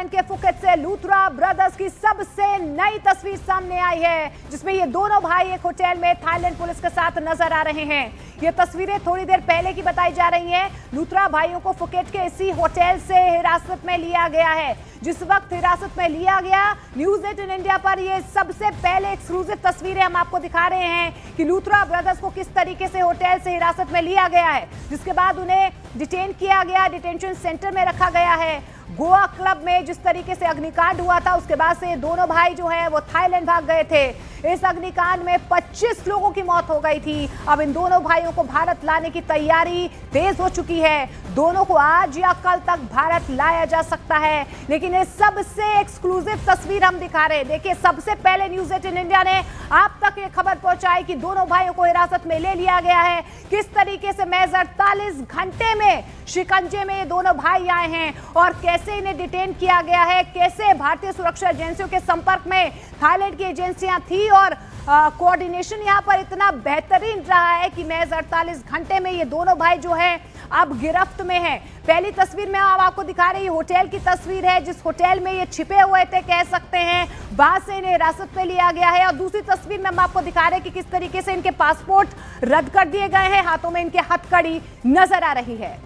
Thailand के Phuket से Luthra brothers की सबसे नई तस्वीर सामने आई है, जिसमें ये दोनों भाई एक होटल में थाईलैंड पुलिस के साथ नजर आ रहे हैं। ये तस्वीरें थोड़ी देर पहले की बताई जा रही हैं। लूथरा भाइयों को फुकेट के इसी होटल से हिरासत में लिया गया है। जिस वक्त हिरासत में लिया गया, न्यूज 18 इंडिया पर ये सबसे पहले एक्सक्लूसिव तस्वीरें हम आपको दिखा रहे हैं कि लूथरा ब्रदर्स को किस तरीके से होटल से हिरासत में लिया गया है, जिसके बाद उन्हें डिटेन किया गया, डिटेंशन सेंटर में रखा गया है। गोवा क्लब में जिस तरीके से अग्निकांड हुआ था, उसके बाद से दोनों भाई जो है वो थाईलैंड भाग गए थे। इस अग्निकांड में 25 लोगों की मौत हो गई थी। अब इन दोनों भाइयों को भारत लाने की तैयारी तेज हो चुकी है। दोनों को आज या कल तक भारत लाया जा सकता है, लेकिन ये सबसे एक्सक्लूसिव तस्वीर हम दिखा रहे हैं। देखिए, सबसे पहले न्यूज 18 इंडिया ने आप तक ये खबर पहुंचाई कि दोनों भाइयों को हिरासत में ले लिया गया है। किस तरीके से महज 48 घंटे में शिकंजे में ये दोनों भाई आए हैं और कैसे इन्हें डिटेन किया गया है, कैसे भारतीय सुरक्षा एजेंसियों के संपर्क में थाईलैंड की एजेंसियां थी और कोऑर्डिनेशन यहां पर इतना बेहतरीन रहा है कि महज 48 घंटे में ये दोनों भाई जो हैं अब गिरफ्त में हैं। पहली तस्वीर में अब आपको दिखा रही होटल की तस्वीर है, जिस होटल में ये छिपे हुए थे कह सकते हैं, वहां से इन्हें हिरासत में लिया गया है। और दूसरी तस्वीर में हम आपको दिखा रहे हैं कि किस तरीके से इनके पासपोर्ट रद्द कर दिए गए हैं, हाथों में इनके हथकड़ी नजर आ रही है।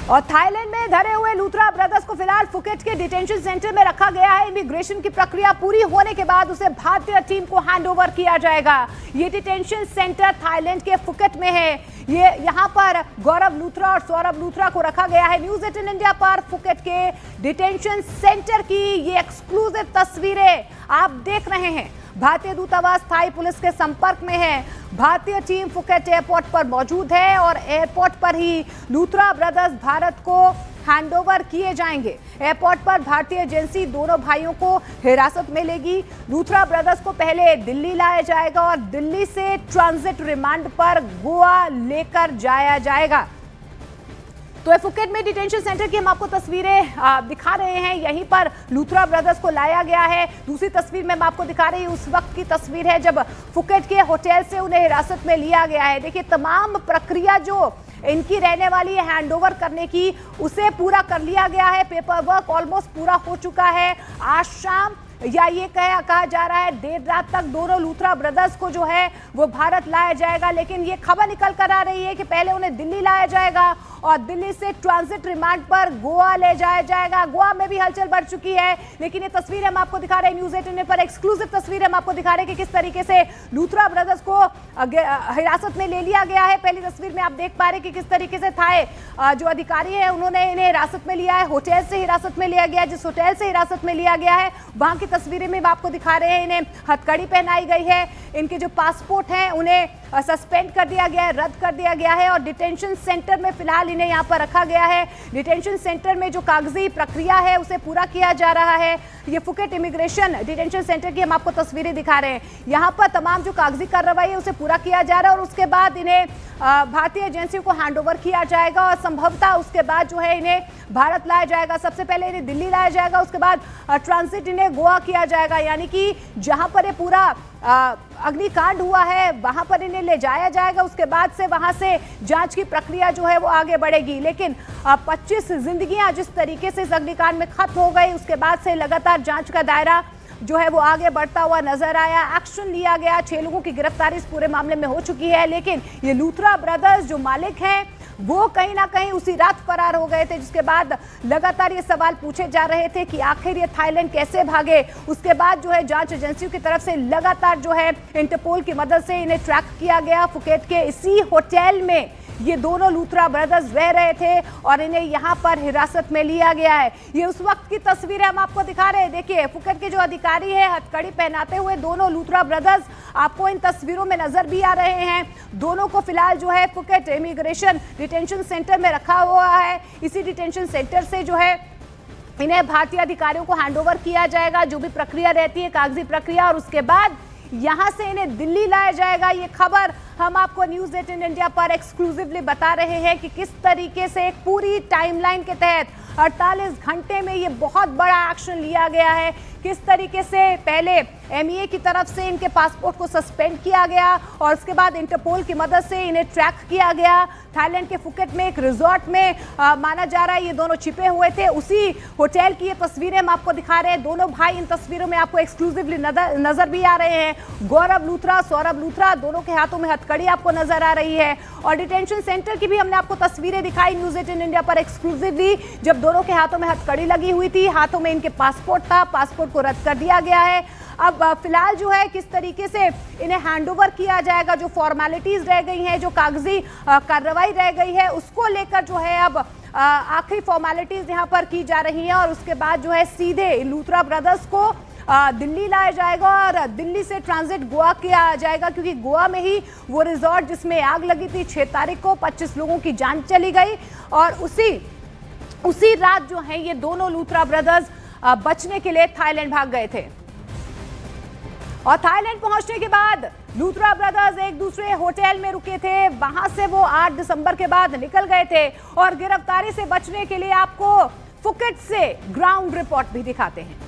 और थाईलैंड में धरे हुए लूथरा ब्रदर्स को फिलहाल फुकेट के डिटेंशन सेंटर में रखा गया है। इमिग्रेशन की प्रक्रिया पूरी होने के बाद उसे भारतीय टीम को हैंडओवर किया जाएगा। ये डिटेंशन सेंटर थाईलैंड के फुकेट में है। ये यहाँ पर गौरव लूथरा और सौरभ लूथरा को रखा गया है। न्यूज 18 इंडिया पर फुकेट के डिटेंशन सेंटर की ये एक्सक्लूसिव तस्वीरें आप देख रहे हैं। भारतीय दूतावास थाई पुलिस के संपर्क में है। भारतीय टीम फुकेट एयरपोर्ट पर मौजूद है और एयरपोर्ट पर ही लूथरा ब्रदर्स भारत को हैंडओवर किए जाएंगे। एयरपोर्ट पर भारतीय एजेंसी दोनों भाइयों को हिरासत में लेगी। लूथरा ब्रदर्स को पहले दिल्ली लाया जाएगा और दिल्ली से ट्रांजिट रिमांड पर गोवा लेकर जाया जाएगा। तो फुकेट में डिटेंशन सेंटर की हम आपको तस्वीरें दिखा रहे हैं। यहीं पर लूथरा ब्रदर्स को लाया गया है। दूसरी तस्वीर में हम आपको दिखा रही हूं, उस वक्त की तस्वीर है जब फुकेट के होटल से उन्हें हिरासत में लिया गया है। देखिए, तमाम प्रक्रिया जो इनकी रहने वाली है हैंडओवर करने की, उसे पूरा कर लिया गया है। पेपर वर्क ऑलमोस्ट पूरा हो चुका है। आज शाम या ये कहा जा रहा है देर रात तक दोनों लूथरा ब्रदर्स को जो है वो भारत लाया जाएगा। लेकिन ये खबर निकल कर आ रही है कि पहले उन्हें दिल्ली लाया जाएगा और दिल्ली से ट्रांजिट रिमांड पर गोवा ले जाया जाएगा। गोवा में भी हलचल बढ़ चुकी है, लेकिन ये तस्वीर हम आपको दिखा रहे हैं न्यूज 18 पर एक्सक्लूसिव तस्वीर हम आपको दिखा रहे हैं कि किस तरीके से लूथरा ब्रदर्स को हिरासत में ले लिया गया है। पहली तस्वीर में आप देख पा रहे हैं कि किस तरीके से थाई जो अधिकारी है उन्होंने इन्हें हिरासत में लिया है। होटल से हिरासत में लिया गया, जिस होटल से हिरासत में लिया गया है वहां की तस्वीरें में आपको दिखा रहे हैं। इन्हें हथकड़ी पहनाई गई है, इनके जो पासपोर्ट हैं उन्हें सस्पेंड कर दिया गया है, रद्द कर दिया गया है और डिटेंशन सेंटर में फिलहाल इन्हें यहां पर रखा गया है। डिटेंशन सेंटर में जो कागजी प्रक्रिया है उसे पूरा किया जा रहा है। ये फुकेट इमिग्रेशन डिटेंशन सेंटर की हम आपको तस्वीरें दिखा रहे हैं। यहां पर तमाम जो कागजी कार्रवाई है उसे पूरा किया जा रहा है और उसके बाद इन्हें भारतीय एजेंसियों को हैंडओवर किया जाएगा और संभवतः उसके बाद जो है इन्हें भारत लाया जाएगा। सबसे पहले इन्हें दिल्ली लाया जाएगा, उसके बाद ट्रांजिट इन्हें गोवा किया जाएगा। यानी कि जहां पर ये पूरा अग्निकांड हुआ है वहां पर इन्हें ले जाया जाएगा। उसके बाद से वहां से जांच की प्रक्रिया जो है वो आगे बढ़ेगी। लेकिन 25 जिंदगियां जिस तरीके से इस अग्निकांड में खत्म हो गई, उसके बाद से लगातार जांच का दायरा जो है वो आगे बढ़ता हुआ नजर आया। एक्शन लिया गया, 6 लोगों की गिरफ्तारी इस पूरे मामले में हो चुकी है। लेकिन ये लूथरा ब्रदर्स जो मालिक हैं वो कहीं ना कहीं उसी रात फरार हो गए थे, जिसके बाद लगातार ये सवाल पूछे जा रहे थे कि आखिर ये थाईलैंड कैसे भागे। उसके बाद जो है जांच एजेंसियों की तरफ से लगातार जो है इंटरपोल की मदद से इन्हें ट्रैक किया गया। फुकेट के इसी होटल में ये दोनों लूथरा ब्रदर्स रह रहे थे और इन्हें यहां पर हिरासत में लिया गया है। ये उस वक्त की तस्वीरें हम आपको दिखा रहे हैं। देखिए, फुकेट के जो अधिकारी है हथकड़ी पहनाते हुए दोनों लूथरा ब्रदर्स आपको इन तस्वीरों में नजर भी आ रहे हैं। दोनों को फिलहाल जो है फुकेट इमिग्रेशन डिटेंशन सेंटर में रखा हुआ है। इसी डिटेंशन सेंटर से जो है इन्हें भारतीय अधिकारियों को हैंडओवर किया जाएगा, जो भी प्रक्रिया रहती है कागजी प्रक्रिया, और उसके बाद यहां से इन्हें दिल्ली लाया जाएगा। ये खबर हम आपको न्यूज 18 इंडिया पर एक्सक्लूसिवली बता रहे हैं कि किस तरीके से एक पूरी टाइमलाइन के तहत 48 घंटे में ये बहुत बड़ा एक्शन लिया गया है। किस तरीके से पहले एमईए की तरफ से इनके पासपोर्ट को सस्पेंड किया गया और उसके बाद इंटरपोल की मदद से इन्हें ट्रैक किया गया। थाईलैंड के फुकेट में एक रिजॉर्ट में माना जा रहा है ये दोनों छिपे हुए थे। उसी होटल की ये तस्वीरें हम आपको दिखा रहे हैं। दोनों भाई इन तस्वीरों में आपको एक्सक्लूसिवली नजर भी आ रहे हैं। गौरव लूथरा, सौरभ लूथरा, दोनों के हाथों में हथकड़ी आपको नजर आ रही है। और डिटेंशन सेंटर की भी हमने आपको तस्वीरें दिखाई न्यूज़ 18 इंडिया पर एक्सक्लूसिवली, जब दोनों के हाथों में हथकड़ी लगी हुई थी, हाथों में इनके पासपोर्ट था, पासपोर्ट को रद्द कर दिया गया है। अब फिलहाल जो है किस तरीके से इन्हें हैंडओवर किया जाएगा, जो फॉर्मेलिटीज रह गई हैं, जो कागजी कार्रवाई रह गई है, उसको लेकर जो है अब आखिरी फॉर्मेलिटीज यहाँ पर की जा रही हैं और उसके बाद जो है सीधे लूथरा ब्रदर्स को दिल्ली लाया जाएगा और दिल्ली से ट्रांजिट गोवा किया जाएगा, क्योंकि गोवा में ही वो रिजॉर्ट जिसमें आग लगी थी 6 तारीख को 25 लोगों की जान चली गई और उसी रात जो है ये दोनों लूथरा ब्रदर्स बचने के लिए थाईलैंड भाग गए थे। और थाईलैंड पहुंचने के बाद लूथरा ब्रदर्स एक दूसरे होटल में रुके थे, वहां से वो 8 दिसंबर के बाद निकल गए थे और गिरफ्तारी से बचने के लिए आपको फुकेट से ग्राउंड रिपोर्ट भी दिखाते हैं।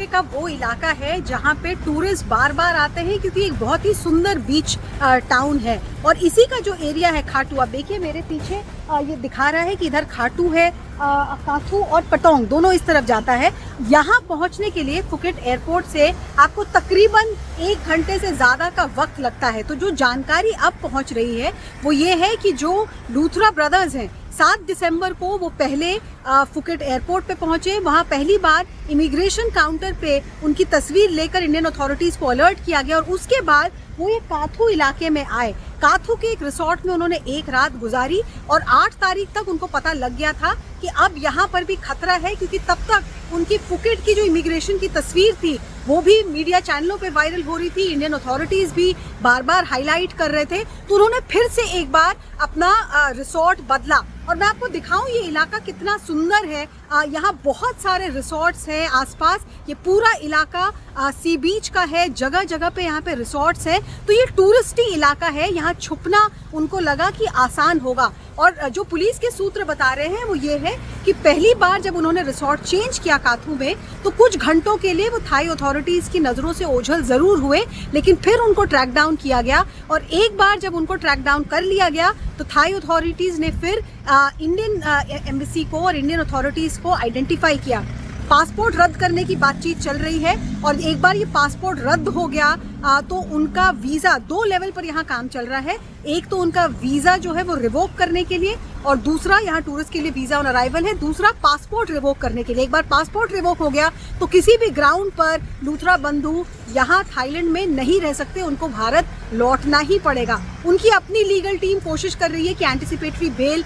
का वो इलाका है जहाँ पे टूरिस्ट बार बार आते हैं, क्योंकि एक बहुत ही सुंदर बीच टाउन है और इसी का जो एरिया है खाटू, आप देखिए मेरे पीछे ये दिखा रहा है कि इधर खाटू है, काथू और पटोंग दोनों इस तरफ जाता है। यहाँ पहुँचने के लिए फुकेट एयरपोर्ट से आपको तकरीबन 1 घंटे से ज़्यादा का वक्त लगता है। तो जो जानकारी अब पहुँच रही है वो ये है कि जो लूथरा ब्रदर्स हैं 7 दिसंबर को वो पहले फुकेट एयरपोर्ट पे पहुंचे। वहां पहली बार इमिग्रेशन काउंटर पे उनकी तस्वीर लेकर इंडियन अथॉरिटीज को अलर्ट किया गया और उसके बाद वो ये काथू इलाके में आए। काथू के एक रिसोर्ट में उन्होंने एक रात गुजारी और 8 तारीख तक उनको पता लग गया था कि अब यहाँ पर भी खतरा है, क्योंकि तब तक उनकी फुकेट की जो इमिग्रेशन की तस्वीर थी वो भी मीडिया चैनलों पे वायरल हो रही थी, इंडियन अथॉरिटीज भी बार बार हाईलाइट कर रहे थे। तो उन्होंने फिर से एक बार अपना रिसोर्ट बदला और मैं आपको दिखाऊं ये इलाका कितना सुंदर है। यहाँ बहुत सारे रिसोर्ट्स हैं आसपास, ये पूरा इलाका सी बीच का है, जगह जगह पे यहाँ पे रिसोर्ट्स हैं। तो ये टूरिस्टी इलाका है, यहाँ छुपना उनको लगा कि आसान होगा। और जो पुलिस के सूत्र बता रहे हैं वो ये है कि पहली बार जब उन्होंने रिसोर्ट चेंज किया काथू में तो कुछ घंटों के लिए वो थाई अथॉरिटीज की नज़रों से ओझल ज़रूर हुए, लेकिन फिर उनको ट्रैक डाउन किया गया और एक बार जब उनको ट्रैक डाउन कर लिया गया तो थाई अथॉरिटीज़ ने फिर इंडियन एम्बेसी को और इंडियन अथॉरिटीज़ को आइडेंटिफाई किया। पासपोर्ट रद्द करने की बातचीत चल रही है और एक बार ये पासपोर्ट रद्द हो गया तो उनका वीज़ा 2 लेवल पर यहाँ काम चल रहा है। एक तो उनका वीज़ा जो है वो रिवोक करने के लिए और दूसरा यहाँ टूरिस्ट के लिए वीज़ा ऑन अराइवल है, दूसरा पासपोर्ट रिवोक करने के लिए। एक बार पासपोर्ट रिवोक हो गया तो किसी भी ग्राउंड पर लूथरा बंधु यहाँ थाईलैंड में नहीं रह सकते, उनको भारत लौटना ही पड़ेगा। उनकी अपनी लीगल टीम कोशिश कर रही है कि एंटिसिपेटरी बेल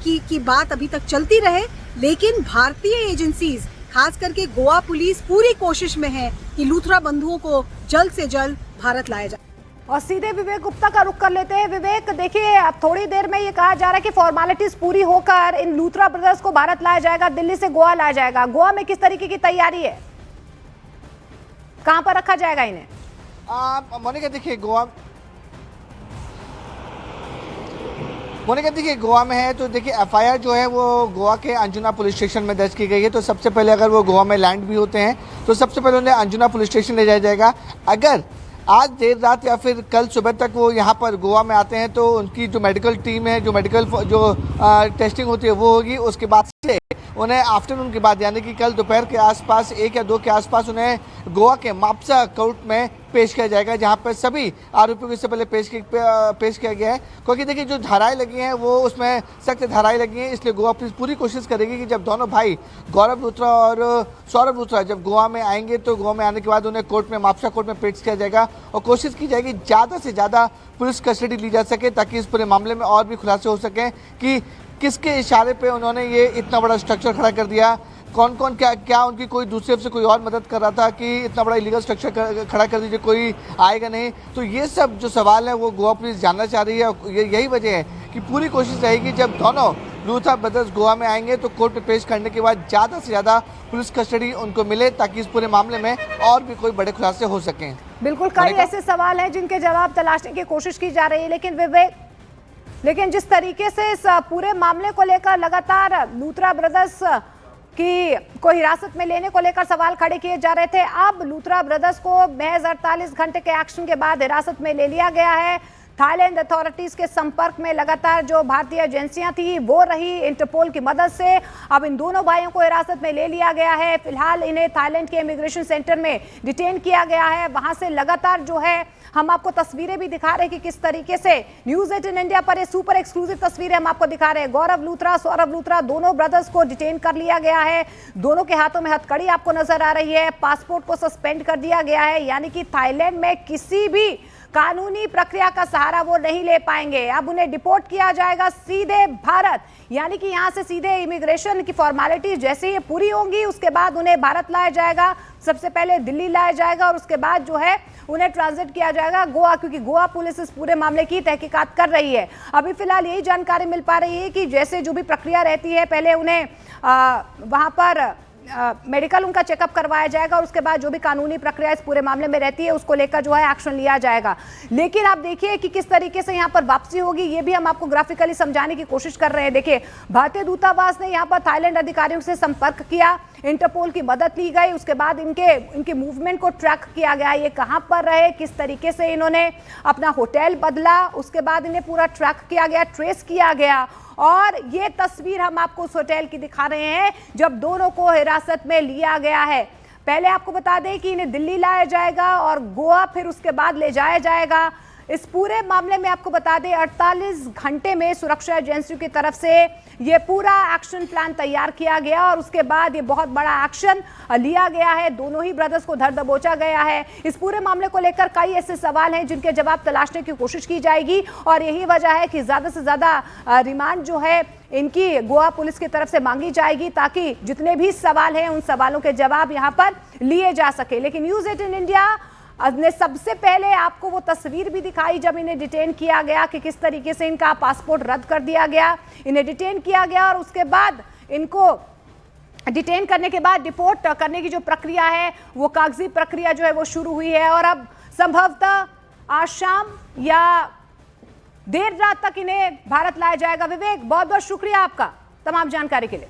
की बात अभी तक चलती रहे, लेकिन भारतीय एजेंसीज खास करके गोवा पुलिस पूरी कोशिश में है कि लूथरा बंधुओं को जल्द से जल्द भारत लाया जाए। और सीधे विवेक गुप्ता का रुख कर लेते हैं। विवेक, देखिए अब थोड़ी देर में ये कहा जा रहा है कि फॉर्मेलिटीज पूरी होकर इन लूथरा ब्रदर्स को भारत लाया जाएगा, दिल्ली से गोवा लाया जाएगा। गोवा में किस तरीके की तैयारी है, कहां पर रखा जाएगा इन्हें? मोनिका देखिए गोवा में है तो देखिए एफआईआर जो है वो गोवा के अंजुना पुलिस स्टेशन में दर्ज की गई है। तो सबसे पहले अगर वो गोवा में लैंड भी होते हैं तो सबसे पहले उन्हें अंजुना पुलिस स्टेशन ले जाया जाएगा। अगर आज देर रात या फिर कल सुबह तक वो यहाँ पर गोवा में आते हैं तो उनकी जो मेडिकल टीम है, जो मेडिकल टेस्टिंग होती है वो होगी। उसके बाद से उन्हें आफ्टरनून के बाद यानी कि कल दोपहर के आसपास 1 या 2 के आसपास उन्हें गोवा के मापसा कोर्ट में पेश किया जाएगा, जहां पर सभी आरोपियों को इससे पहले पेश किया गया है। क्योंकि देखिए जो धाराएं लगी हैं वो उसमें सख्त धाराएं लगी हैं, इसलिए गोवा पुलिस पूरी कोशिश करेगी कि जब दोनों भाई गौरव लूथरा और सौरभ लूथरा जब गोवा में आएंगे तो गोवा में आने के बाद उन्हें कोर्ट में मापसा कोर्ट में पेश किया जाएगा और कोशिश की जाएगी ज़्यादा से ज़्यादा पुलिस कस्टडी ली जा सके, ताकि इस पूरे मामले में और भी खुलासे हो सकें कि किसके इशारे पे उन्होंने ये इतना बड़ा स्ट्रक्चर खड़ा कर दिया, कौन कौन क्या उनकी कोई दूसरे से कोई और मदद कर रहा था कि इतना बड़ा इलीगल स्ट्रक्चर खड़ा कर दीजिए, कोई आएगा नहीं। तो ये सब जो सवाल है वो गोवा पुलिस जानना चाह रही है और यही वजह है कि पूरी कोशिश रहेगी जब दोनों लूथरा ब्रदर्स गोवा में आएंगे तो कोर्ट में पेश करने के बाद ज़्यादा से ज़्यादा पुलिस कस्टडी उनको मिले, ताकि इस पूरे मामले में और भी कोई बड़े खुलासे हो सकें। बिल्कुल, कई ऐसे सवाल हैं जिनके जवाब तलाशने की कोशिश की जा रही है, लेकिन विवेक लेकिन जिस तरीके से इस पूरे मामले को लेकर लगातार लूथरा ब्रदर्स को हिरासत में लेने को लेकर सवाल खड़े किए जा रहे थे, अब लूथरा ब्रदर्स को महज 48 घंटे के एक्शन के बाद हिरासत में ले लिया गया है। थाईलैंड अथॉरिटीज के संपर्क में लगातार जो भारतीय एजेंसियां थी वो रही, इंटरपोल की मदद से अब इन दोनों भाइयों को हिरासत में ले लिया गया है। फिलहाल इन्हें थाईलैंड के इमिग्रेशन सेंटर में डिटेन किया गया है। वहां से लगातार जो है हम आपको तस्वीरें भी दिखा रहे हैं कि किस तरीके से न्यूज 18 इंडिया पर ये सुपर एक्सक्लूसिव तस्वीरें हम आपको दिखा रहे हैं। गौरव लूथरा, सौरभ लूथरा, दोनों ब्रदर्स को डिटेन कर लिया गया है। दोनों के हाथों में हथकड़ी आपको नजर आ रही है। पासपोर्ट को सस्पेंड कर दिया गया है, यानी कि थाईलैंड में किसी भी कानूनी प्रक्रिया का सहारा वो नहीं ले पाएंगे। अब उन्हें डिपोर्ट किया जाएगा सीधे भारत, यानी कि यहां से सीधे इमिग्रेशन की फॉर्मेलिटीज जैसे ये पूरी होंगी उसके बाद उन्हें भारत लाया जाएगा। सबसे पहले दिल्ली लाया जाएगा और उसके बाद जो है उन्हें ट्रांजिट किया जाएगा गोवा, क्योंकि गोवा पुलिस इस पूरे मामले की तहकीकात कर रही है। अभी फिलहाल यही जानकारी मिल पा रही है कि जैसे जो भी प्रक्रिया रहती है, पहले उन्हें वहां पर मेडिकल उनका चेकअप करवाया जाएगा और उसके बाद जो भी कानूनी प्रक्रिया इस पूरे मामले में रहती है उसको लेकर जो है एक्शन लिया जाएगा। लेकिन आप देखिए कि किस तरीके से यहाँ पर वापसी होगी, ये भी हम आपको ग्राफिकली समझाने की कोशिश कर रहे हैं। देखिए, भारतीय दूतावास ने यहाँ पर थाईलैंड अधिकारियों से संपर्क किया, इंटरपोल की मदद ली गई, उसके बाद इनके मूवमेंट को ट्रैक किया गया, ये कहाँ पर रहे, किस तरीके से इन्होंने अपना होटल बदला, उसके बाद इन्हें पूरा ट्रैक किया गया, ट्रेस किया गया। और ये तस्वीर हम आपको उस होटल की दिखा रहे हैं जब दोनों को हिरासत में लिया गया है। पहले आपको बता दें कि इन्हें दिल्ली लाया जाएगा और गोवा फिर उसके बाद ले जाया जाएगा। इस पूरे मामले में आपको बता दें 48 घंटे में सुरक्षा एजेंसियों की तरफ से ये पूरा एक्शन प्लान तैयार किया गया और उसके बाद ये बहुत बड़ा एक्शन लिया गया है। दोनों ही ब्रदर्स को धर दबोचा गया है। इस पूरे मामले को लेकर कई ऐसे सवाल हैं जिनके जवाब तलाशने की कोशिश की जाएगी और यही वजह है कि ज्यादा से ज्यादा रिमांड जो है इनकी गोवा पुलिस की तरफ से मांगी जाएगी ताकि जितने भी सवाल हैं उन सवालों के जवाब यहाँ पर लिए जा सके। लेकिन न्यूज 18 इंडिया ने सबसे पहले आपको वो तस्वीर भी दिखाई जब इन्हें डिटेन किया गया कि किस तरीके से इनका पासपोर्ट रद्द कर दिया गया, इन्हें डिटेन किया गया और उसके बाद इनको डिटेन करने के बाद डिपोर्ट करने की जो प्रक्रिया है वो कागजी प्रक्रिया जो है वो शुरू हुई है और अब संभवतः आज शाम या देर रात तक इन्हें भारत लाया जाएगा। विवेक, बहुत बहुत शुक्रिया आपका तमाम जानकारी के लिए।